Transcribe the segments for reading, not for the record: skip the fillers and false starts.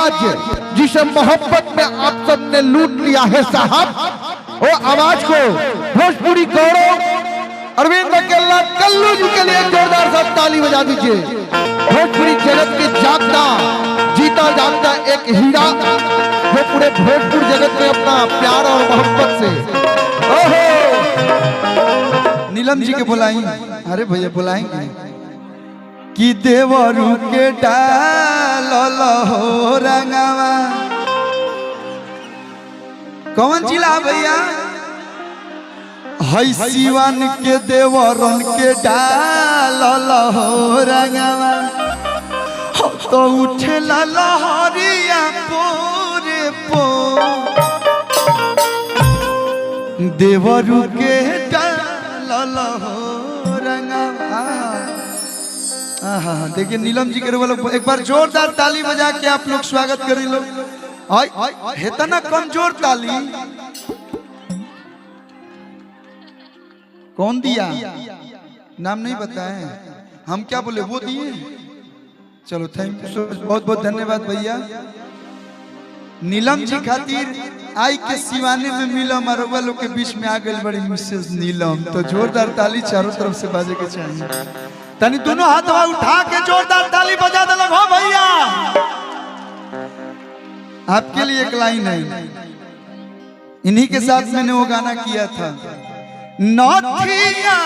आवाज जिसे मोहब्बत में आप सबने लूट लिया है साहब, वो आवाज को भोजपुरी गौरव अरविंद अकेला कल्लू जी के लिए जोरदार सा ताली बजा दीजिए। भोजपुरी जगत के जागता जीता जागता एक हीरा जो पूरे भोजपुर जगत में अपना प्यार और मोहब्बत से ओहो नीलम जी के बुलाई। अरे भैया बुलाएंगे कि देवरू के डाल हो रंगावा। कौन जिला भैया? हई सिवान के देवरन के डाल हो रंगावा। तो उठे लहरिया पोरे पो देवरू के डाल हो रंगावा। देखिए नीलम जी के वालों एक बार जोरदार ताली बजा के आप लोग स्वागत करें लोग। इतना कमजोर ताली कौन दिया? नाम नहीं बताए हम, क्या बोले वो दिए। चलो थैंक यू, बहुत बहुत धन्यवाद भैया। नीलम जी खातिर आई के सिवाने में मिलम और लोग के बीच में आ गई बड़ी मिसेस नीलम। तो जोरदार ताली चारों तरफ से बाजे के चाहिए। तनी दोनों हाथ उठा के जोरदार ताली बजा दे हो भैया। आपके लिए एक लाइन है, इन्हीं के साथ मैंने वो गाना किया था। नथिया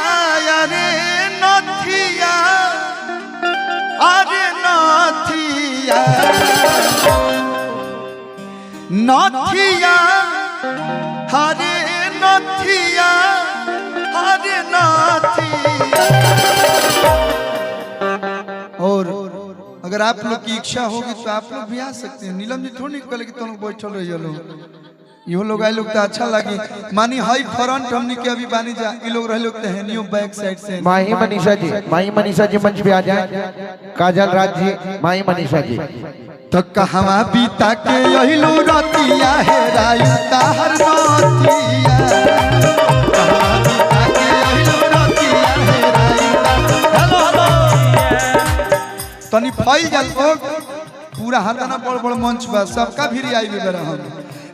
अरे नथिया अरे नथिया नथिया हरे नथिया हरे नथिया। और अगर आप लोग की इच्छा होगी तो आप लोग भी आ सकते हैं। नीलम जी थोड़ी कहले कि तुम लोग बैठल रहिए लोग, यो लोग आए लोग तो अच्छा लगी। मानी हाई फ्रंट हमनी के अभी बानी जा, ये लोग रहे लोग है न्यू बैक साइड से। माही मनीषा जी मंच पे आ जाए। काजल राज जी, माही मनीषा जी। तो कहवा बीता के यहिलू रतिया है रायता हर रतिया। तनी फैल जा पूरा हाथाना बड़ बड़ मंच बा, सबका भी आई भी बरा हम।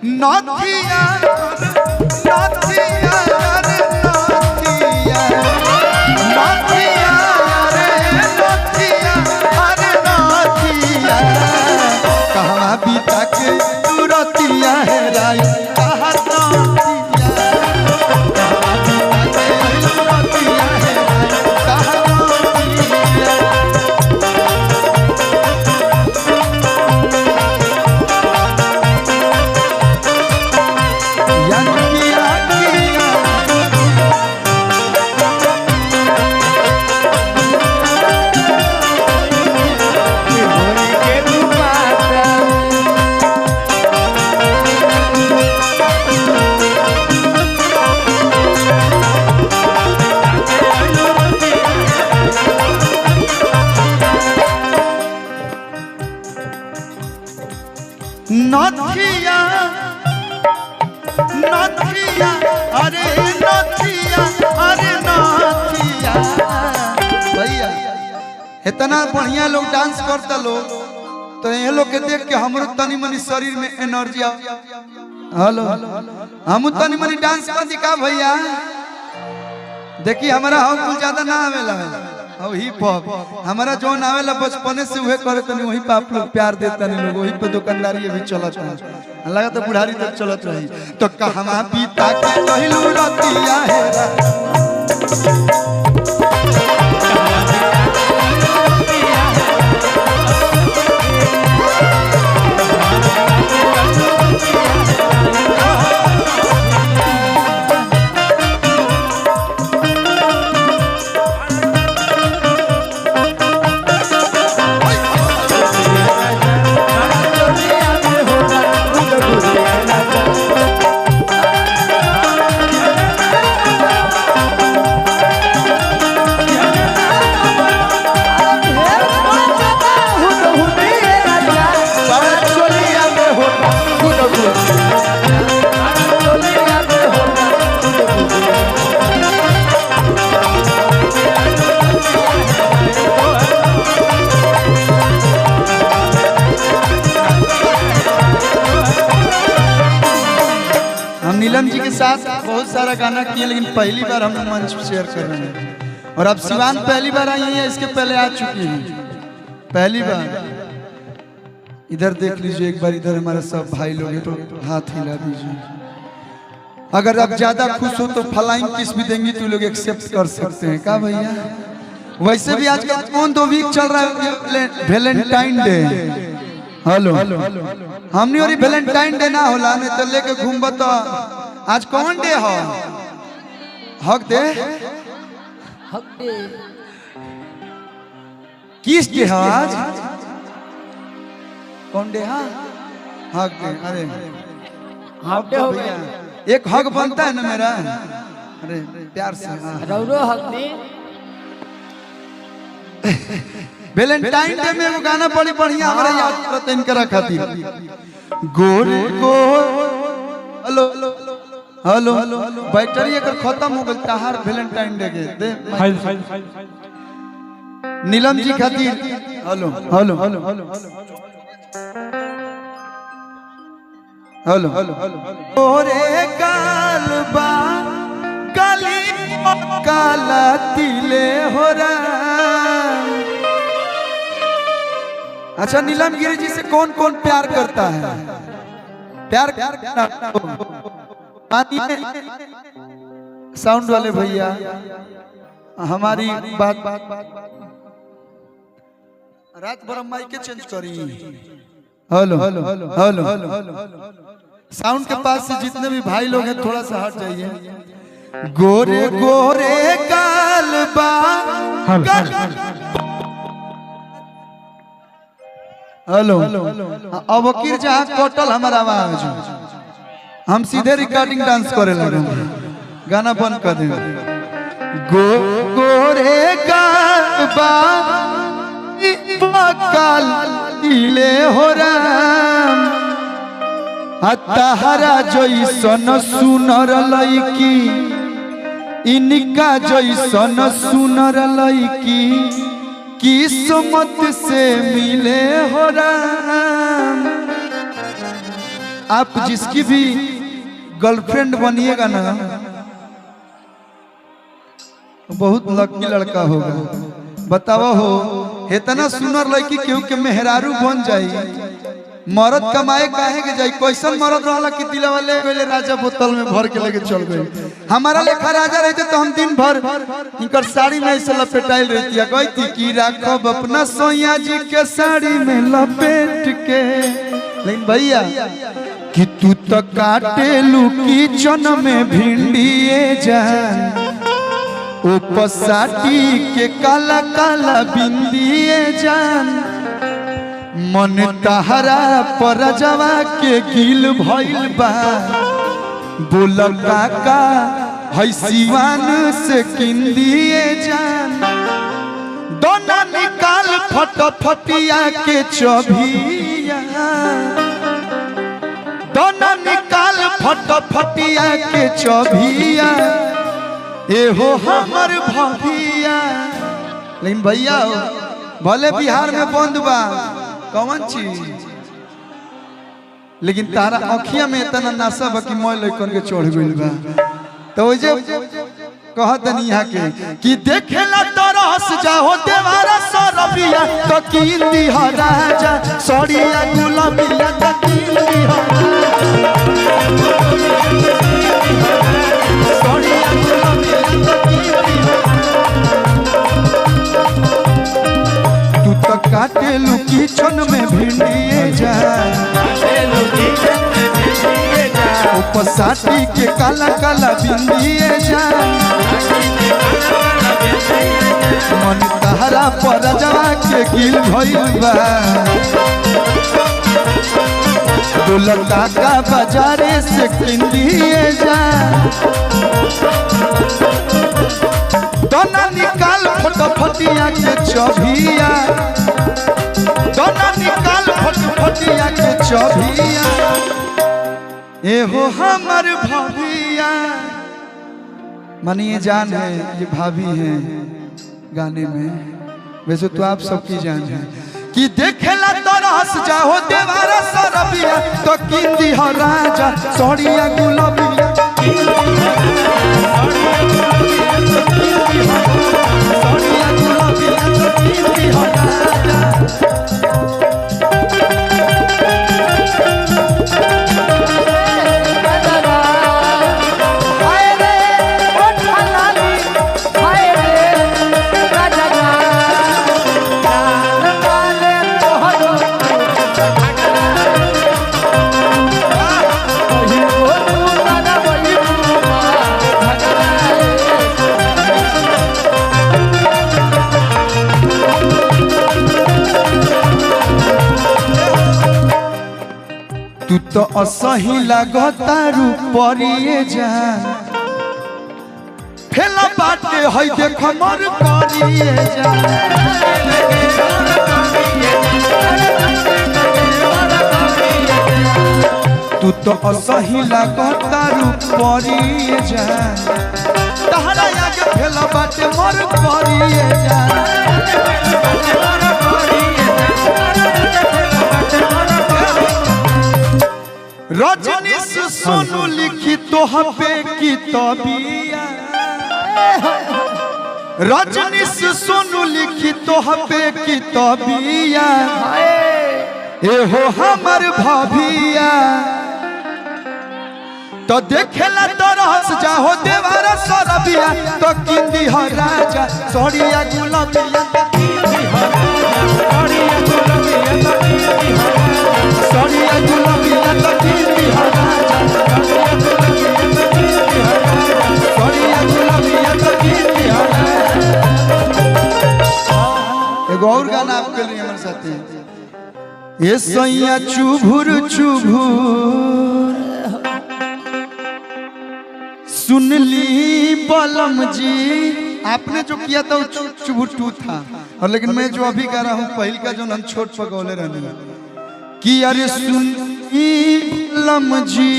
नथिया नथिया रे नथिया नथिया रे नथिया अरे नथिया। कहवा बीता के तू रतिया है राय कहर नथिया। कहवा बीता के तू रतिया है राय कहर नथिया। नथिया नथिया अरे नथिया अरे नथिया। भैया इतना बढ़िया लोग डांस करता लोग, तो ये लोग के देख के हमरो तनी मनी शरीर में एनर्जी आ। हेलो हम तनी मनी डांस कर दिखा भैया। देखिए हमारा हम कुछ ज्यादा ना आवेला और हिप हॉप हमारा जो आवेला बचपने से वही करे तनी वही पे आप लोग प्यार देता नहीं लोग, वही पे दुकानदारी अभी चलत है। लगा तो बुढ़ारी तक चलत रही। तो कहवा बीता के कहलू रतिया है साथ बहुत सारा गाना किए, लेकिन पहली बार हम मंच शेयर कर रहे हैं। और अब शिवान पहली बार आई है, इसके पहले आ चुकी हैं पहली बार। इधर देख लीजिए एक बार, इधर हमारे सब भाई लोग हैं, तो हाथ हिला दीजिए। अगर आप ज्यादा खुश हो तो फ्लाइंग किस भी देंगी तो लोग एक्सेप्ट कर सकते हैं का भैया। वैसे भी आजकल कौन 2 वीक चल रहा है वैलेंटाइन डे। हेलो हमने और वैलेंटाइन डे ना होला नहीं तो लेके घूमब। तो आज कौन डे हो? हक डे, किस डे है आज? कौन डे है? हक डे। अरे हक डे हो गया, एक हक बनता है ना मेरा। अरे प्यार से रौरो हक दे। वैलेंटाइन डे में वो गाना बड़ी बढ़िया हमारे याद करते इनकरा खातिर। गोरे को हेलो हेलो बैटरी अगर खत्म हो गई तहार वैलेंटाइन डे के दे नीलम जी खातिर। हेलो हेलो हेलो गोरे कालबा काली काला तिले हो रहा। अच्छा नीलम गिरी जी से कौन कौन प्यार करता है? प्यार साउंड वाले भैया हमारी बात रात भर माइक के चेंज करी। हेलो हेलो हेलो साउंड के पास से जितने भी भाई लोग हैं थोड़ा सा हट जाइए। गोरे गोरे कालबा हेलो अब वकील जहाँ कटल हमारा आवाज, हम सीधे रिकॉर्डिंग डांस करे लगे, गाना बंद कर दे। गोरे कालबा काल दिले हो राम तहरा जैसन सुनर लईकी, इनका जैसन सुनर लईकी किस्मत से मिले हो राम। आप जिसकी भी गर्लफ्रेंड बनिएगा ना बहुत लकी लड़का होगा। बताओ हो इतना सुनर लड़की केहू के मेहरारू बन जाई, मरद कमाए काहे के जाई? कैसन मरद रहला कि दिला वाले गले राजा बोतल में भर के लेके चल गए। हमारा लेखा राजा रहते तो हम दिन भर इनकर साड़ी में ऐसे लपेटाइल रहती है, कहती कि राखब अपना सोया जी के साड़ी में लपेट के। लेकिन भैया कि तू तो काटे लू किचन में भिंडिए जान, उपसाटी के काला काला बिंदिए जान, मन तहरा पर जवा के गिल भइल बा। बोल काका है सिवान से किंदिए जान, दोना निकाल फटफटिया के चबिया, दोना निकाल फटफटिया के चबिया एहो हमर भैया। लेकिन भैया भले बिहार में बंद बा कौन चीज, लेकिन तारा अखिया में इतना नशा बा कि मोय लइकन के चढ़ गइल बा। तो जे कहत नहीं यहाँ के कि देखेला तरस जाओ देवारा सरबिया तो कींदी हो राजा सड़िया गुलाबिया तो कींदी हो सड़िया गुलाबिया तो कींदी हो। तू तो काटे लू किचन में भिंडिए जा, उपसाटी के काला काला बिंदिए जा, मन तहरा पर जवा के गिल भइल बा। डोलर काका बाजारे से किंदिए जा, दोना निकाल फटफटिया के चबिया, दोना निकाल फटफटिया के चबिया एहो हमर भैया। मानिए जान है ये भाभी है गाने में, वैसे तो आप सबकी जान है कि देखेला तरस जाओ देवारा सरबिया तो किंदी हो राजा सड़िया गुलाबिया। सड़िया गुलाबिया तो कीमती हो राजा। तू तो असही लगता रूपरिए जान फेला बाटे है देख मर करिए जान। तू तो असही लगता रूपरिए जान तहरा आगे फेला बाटे मर करिए जान। रजनीश सोनू लिखी तोह पे किताबिया रजनीश सोनू लिखी तोह पे किताबिया ए हो हमर भाभिया तो देखेला तरस जाहो देवारा सरबिया तो किंदी हो राजा सड़िया गुलाबिया तो किंदी हो सड़िया गुलाबिया तो कीमती हो राजा। सड़िया गुलाबिया तो कीमती हो राजा। एगो और गाना आपके लिए हमारे साथी ये सैया चुभुर चुभुर सुन ली बलम जी। आपने जो किया था वो चुभुर टू था और लेकिन मैं जो अभी गा रहा हूँ पहल का जो हम छोट पगौले रहने कि अरे सुन लमजी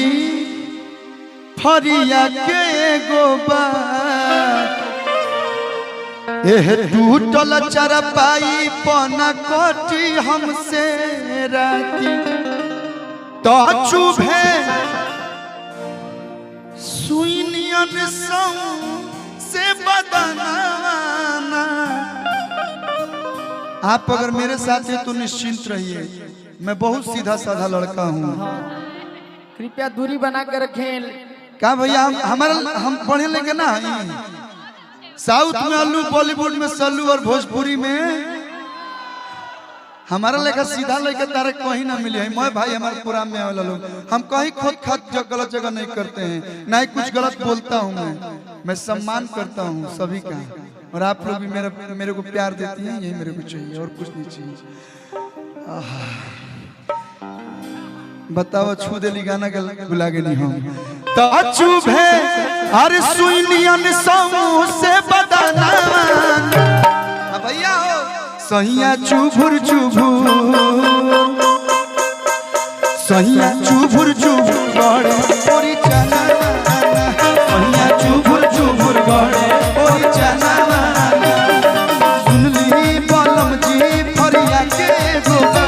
फरिया के गोबार एह टूटल चरपाई पना कटी हमसे राती तो चुभे सुइनियन सम से बदनाना। आप अगर मेरे साथ हैं तो निश्चिंत रहिए मैं बहुत सीधा साधा लड़का हूँ। कृपया दूरी बना कर रखें। क्या भैया हम पढ़े लेके ना साउथ में अल्लू बॉलीवुड में सल्लू और भोजपुरी में हमारा लेकर सीधा लेकर तारे कहीं ना मिले। मैं भाई हमारे पुरान में वाला लोग हम कहीं खुद खत गलत जगह नहीं करते हैं ना ही कुछ गलत बोलता हूँ। मैं सम्मान करता हूँ सभी का और आप लोग भी मेरे को प्यार देती हैं यही मेरे को चाहिए और कुछ नहीं चाहिए। बताओ छू देली गाना के बुला के नहीं हम तो चुभे अरे सुइनियन समूह से बदना भैया हो सहिया चुभुर चुभुर सहिया चुभुर चुभुर गड़े ओरी चना सहिया चुभुर चुभुर गड़े ओरी चना सुनली बलम जी फरिया के गोबा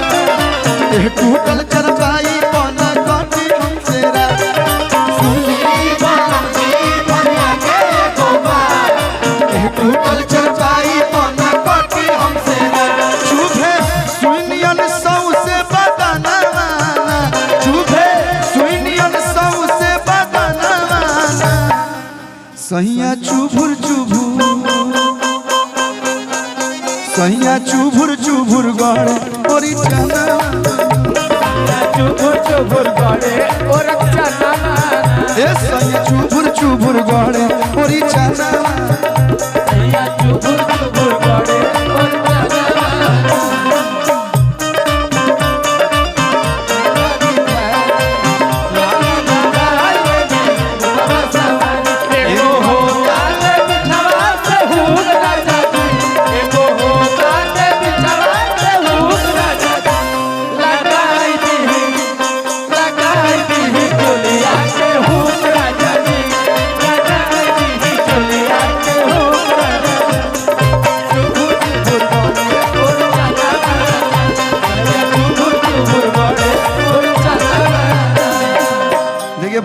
ए टूटल चरपाई पना कटी हमसे रात। सुनली बलम जी फरिया के गोबा ए टूटल चरपाई पना कटी हमसे रात। चुभे सुइनियन सौ से बदना चुभे सुइनियन सौ से बदना सहिया चुभुर चुभुर सहिया चुभुर चुभुर गड़े ओरी चना चुभुर चुभुर गड़े और चना ए सहिया चुभुर चुभुर गड़े ओरी चना चुभुर चुभुर गड़े और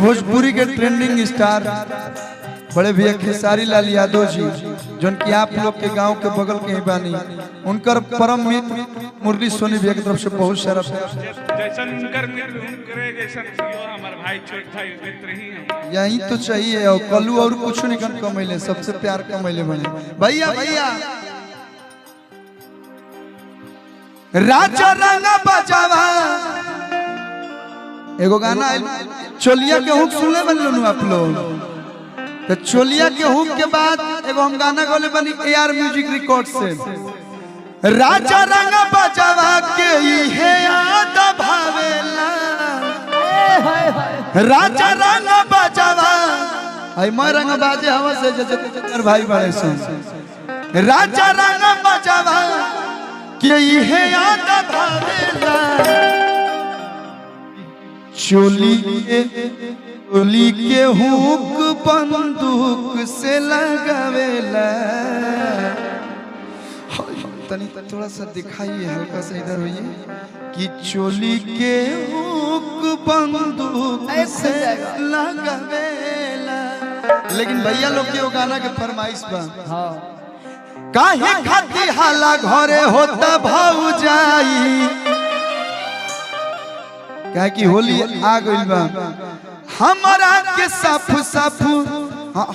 भोजपुरी के ट्रेंडिंग स्टार बड़े भैया खेसारी लाल यादव जी जोन की आप लोग के गांव के बगल के ही बानी, उनकर परम मित्र मुरली सोनी भैया की तरफ से बहुत सारा यही तो चाहिए। और कलू और कुछ नहीं कमैले, सबसे प्यार कमैले बने भैया। भैया राजा रंगा बजावा एगो गाना चोलिया के हुक सुनले बन लो आप लोग। तो चोलिया के हुक के बाद एगो हम गाना गौले बनी AR म्यूजिक रिकॉर्ड से। राजा रंगा बजावा के इहे याद भावेला, राजा रंगा बजावा आई मैं रंगा बाजे हवा से जजर भाई बड़े से। राजा रंगा बजावा के इहे याद भावेला, चोली के हुक बंदूक से लगावेला। तनी थोड़ा सा दिखाइए, हल्का सा इधर होइए कि चोली के हुक बंदूक से लगावेला। लेकिन भैया लोग के वो गाना के फरमाइश बा, काहे खाती हाला घरे होता भौजाई, कहे कि होली आ गइल बा हमारा के साफ साफ।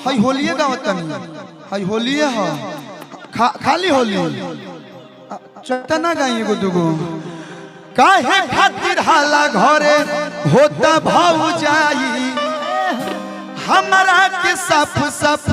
हाय होली गावतनी, हाय होली है खाली होली चतना गाई एगो दुगो। काहे खातिर हाला घरे होता भौजाई, हमारा के साफ साफ